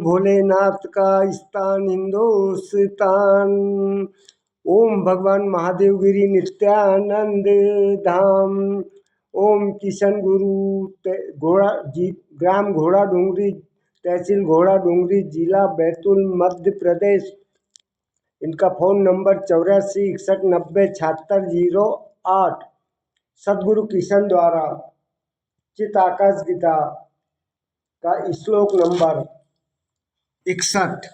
भोलेनाथ का स्थान हिंदुस्तान। ओम भगवान महादेव गिरी नित्यानंद धाम। ओम किशन गुरु ग्राम घोड़ा डोंगरी, तहसील घोड़ा डोंगरी, जिला बैतूल, मध्य प्रदेश। इनका फ़ोन नंबर 8461907608। सद्गुरु किशन द्वारा चित आकाश गीता का श्लोक नंबर 61।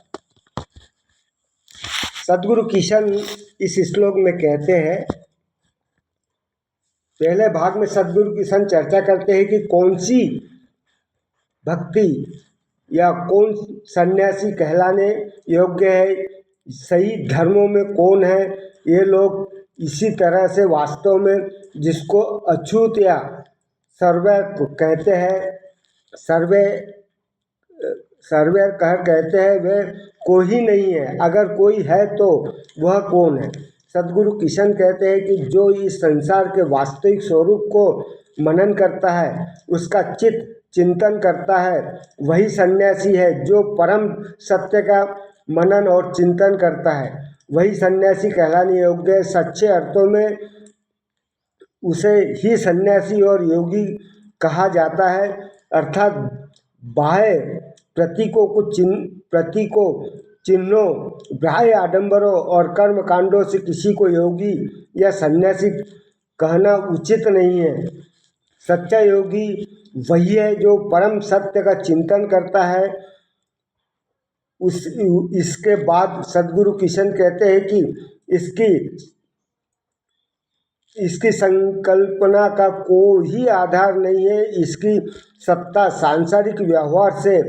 सद्गुरु किशन इस श्लोक में कहते हैं, पहले भाग में सद्गुरु किशन चर्चा करते हैं कि कौन सी भक्ति या कौन सन्यासी कहलाने योग्य है, सही धर्मों में कौन है ये लोग। इसी तरह से वास्तव में जिसको अछूत या सर्वे कहते हैं, सर्वे कहते हैं, वे कोई नहीं है। अगर कोई है तो वह कौन है। सद्गुरु किशन कहते हैं कि जो इस संसार के वास्तविक स्वरूप को मनन करता है, उसका चित्त चिंतन करता है, वही सन्यासी है। जो परम सत्य का मनन और चिंतन करता है वही सन्यासी कहलाने योग्य है। सच्चे अर्थों में उसे ही सन्यासी और योगी कहा जाता है। अर्थात बाह्य प्रतीकों, चिन्हों, बाह्य आडंबरों और कर्म कांडों से किसी को योगी या सन्यासी कहना उचित नहीं है। सच्चा योगी वही है जो परम सत्य का चिंतन करता है। इसके बाद सद्गुरु किशन कहते हैं कि इसकी संकल्पना का कोई आधार नहीं है। इसकी सत्ता सांसारिक व्यवहार से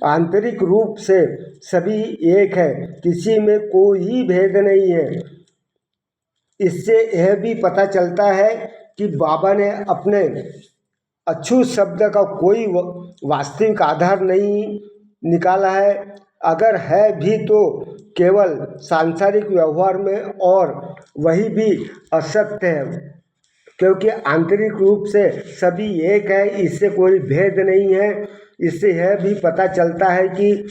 आंतरिक रूप से सभी एक है, किसी में कोई भेद नहीं है। इससे यह भी पता चलता है कि बाबा ने अपने अछूत शब्द का कोई वास्तविक आधार नहीं निकाला है। अगर है भी तो केवल सांसारिक व्यवहार में, और वही भी असत्य है, क्योंकि आंतरिक रूप से सभी एक है, इससे कोई भेद नहीं है। इससे यह भी पता चलता है कि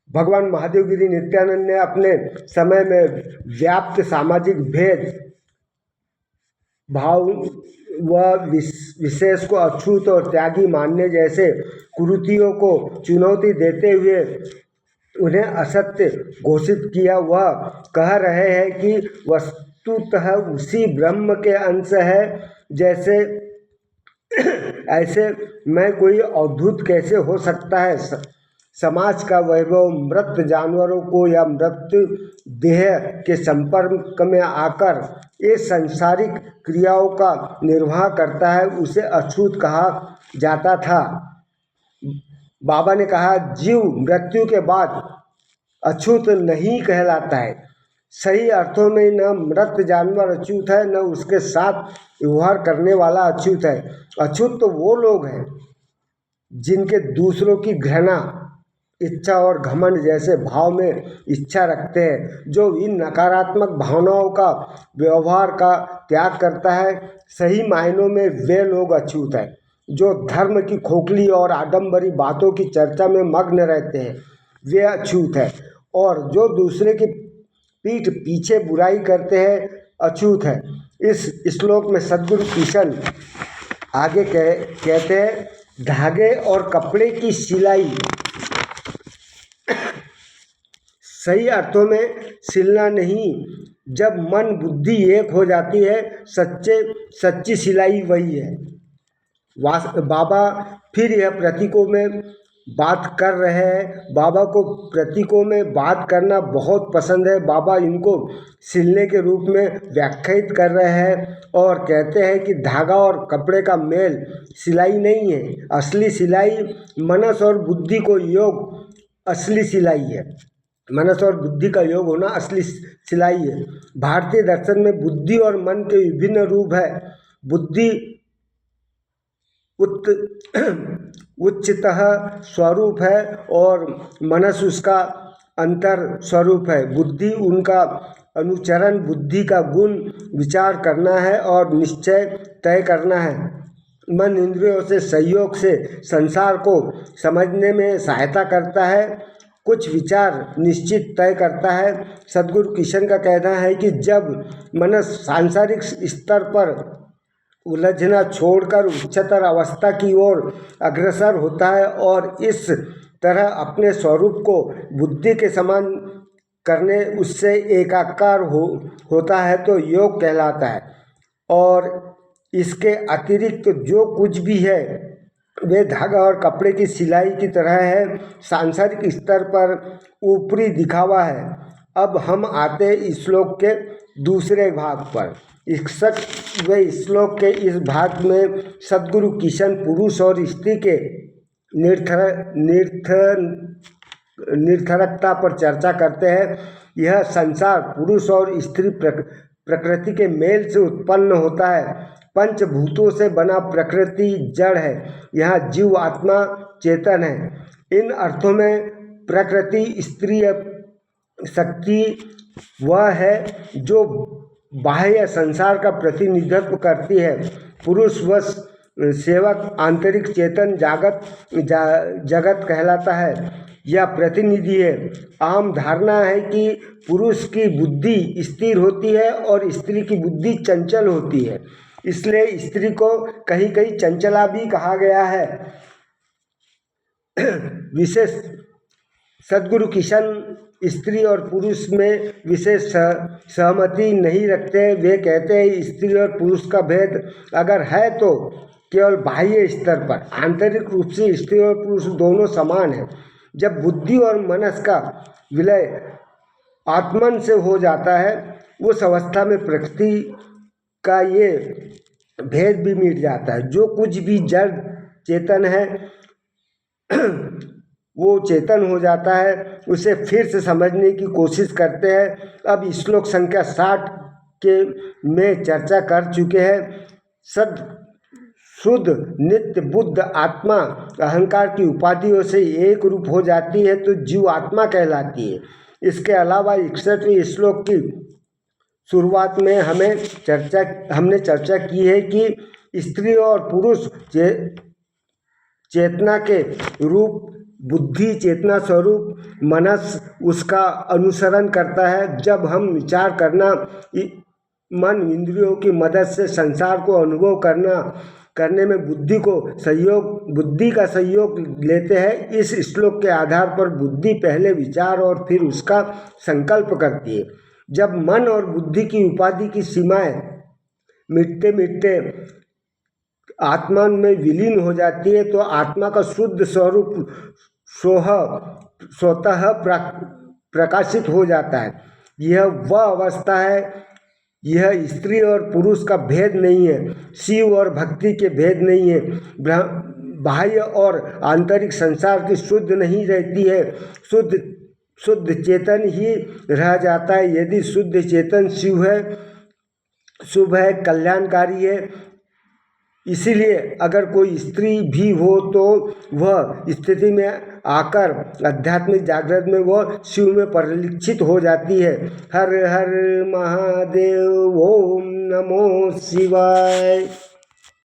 भगवान महादेव गिरी नित्यानंद ने अपने समय में व्याप्त सामाजिक भेद भाव व विशेष को अछूत और त्यागी मानने जैसे कुरीतियों को चुनौती देते हुए उन्हें असत्य घोषित किया। वह कह रहे हैं कि वस्तुतः उसी ब्रह्म के अंश है। जैसे ऐसे में कोई अद्भुत कैसे हो सकता है। समाज का वैभव मृत जानवरों को या मृत देह के संपर्क में आकर ये सांसारिक क्रियाओं का निर्वाह करता है, उसे अछूत कहा जाता था। बाबा ने कहा, जीव मृत्यु के बाद अछूत नहीं कहलाता है। सही अर्थों में न मृत जानवर अछूत है, न उसके साथ व्यवहार करने वाला अछूत है। अछूत तो वो लोग हैं जिनके दूसरों की घृणा, इच्छा और घमंड जैसे भाव में इच्छा रखते हैं, जो इन नकारात्मक भावनाओं का व्यवहार का त्याग करता है। सही मायनों में वे लोग अछूत हैं जो धर्म की खोखली और आडंबरी बातों की चर्चा में मग्न रहते हैं, वे अछूत हैं। और जो दूसरे की पीठ पीछे बुराई करते हैं, अछूत है। इस श्लोक में सद्गुरु किशन आगे कहते हैं, धागे और कपड़े की सिलाई सही अर्थों में सिलना नहीं। जब मन बुद्धि एक हो जाती है, सच्ची सिलाई वही है। बाबा फिर यह प्रतीकों में बात कर रहे हैं। बाबा को प्रतीकों में बात करना बहुत पसंद है। बाबा इनको सिलने के रूप में व्याख्यायित कर रहे हैं और कहते हैं कि धागा और कपड़े का मेल सिलाई नहीं है। असली सिलाई मनस और बुद्धि को योग असली सिलाई है। मनस और बुद्धि का योग होना असली सिलाई है। भारतीय दर्शन में बुद्धि और मन के विभिन्न रूप है। बुद्धि उच्चतः स्वरूप है और मनस उसका अंतर स्वरूप है। बुद्धि उनका अनुचरण, बुद्धि का गुण विचार करना है और निश्चय तय करना है। मन इंद्रियों से सहयोग से संसार को समझने में सहायता करता है, कुछ विचार निश्चित तय करता है। सदगुरु किशन का कहना है कि जब मन सांसारिक स्तर पर उलझना छोड़कर उच्चतर अवस्था की ओर अग्रसर होता है और इस तरह अपने स्वरूप को बुद्धि के समान करने उससे एकाकार होता है तो योग कहलाता है। और इसके अतिरिक्त जो कुछ भी है वे धागा और कपड़े की सिलाई की तरह है, सांसारिक स्तर पर ऊपरी दिखावा है। अब हम आते इस श्लोक के दूसरे भाग पर। 61वें श्लोक के इस भाग में सदगुरु किशन पुरुष और स्त्री के निरर्थकता पर चर्चा करते हैं। यह संसार पुरुष और स्त्री प्रकृति के मेल से उत्पन्न होता है। पंचभूतों से बना प्रकृति जड़ है, यहाँ जीव आत्मा चेतन है। इन अर्थों में प्रकृति स्त्री शक्ति वह है जो बाह्य संसार का प्रतिनिधित्व करती है। पुरुष व सेवक आंतरिक चेतन जगत कहलाता है, यह प्रतिनिधि है। आम धारणा है कि पुरुष की बुद्धि स्थिर होती है और स्त्री की बुद्धि चंचल होती है, इसलिए स्त्री को कहीं कहीं चंचला भी कहा गया है। विशेष सदगुरु किशन स्त्री और पुरुष में विशेष सहमति नहीं रखते। वे कहते हैं स्त्री और पुरुष का भेद अगर है तो केवल बाह्य स्तर पर, आंतरिक रूप से स्त्री और पुरुष दोनों समान हैं। जब बुद्धि और मनस का विलय आत्मन से हो जाता है उस अवस्था में प्रकृति का ये भेद भी मिट जाता है। जो कुछ भी जड़ चेतन है वो चेतन हो जाता है। उसे फिर से समझने की कोशिश करते हैं। अब श्लोक संख्या 60 के में चर्चा कर चुके हैं। शुद्ध नित्य बुद्ध आत्मा अहंकार की उपाधियों से एक रूप हो जाती है तो जीव आत्मा कहलाती है। इसके अलावा 61वें श्लोक की शुरुआत में हमने चर्चा की है कि स्त्री और पुरुष चेतना के रूप बुद्धि चेतना स्वरूप मनस उसका अनुसरण करता है। जब हम विचार करना मन इंद्रियों की मदद से संसार को अनुभव करने में बुद्धि का सहयोग लेते हैं। इस श्लोक के आधार पर बुद्धि पहले विचार और फिर उसका संकल्प करती है। जब मन और बुद्धि की उपाधि की सीमाएं मिटते मिटते आत्मा में विलीन हो जाती है तो आत्मा का शुद्ध स्वरूप स्वतः प्रकाशित हो जाता है। यह वह अवस्था है, यह स्त्री और पुरुष का भेद नहीं है, शिव और भक्ति के भेद नहीं है, बाह्य और आंतरिक संसार की शुद्ध नहीं रहती है, शुद्ध चेतन ही रह जाता है। यदि शुद्ध चेतन शिव है, शुभ है, कल्याणकारी है, इसीलिए अगर कोई स्त्री भी हो तो वह स्थिति में आकर आध्यात्मिक जागृत में वह शिव में परिलक्षित हो जाती है। हर हर महादेव, ओम नमो शिवाय।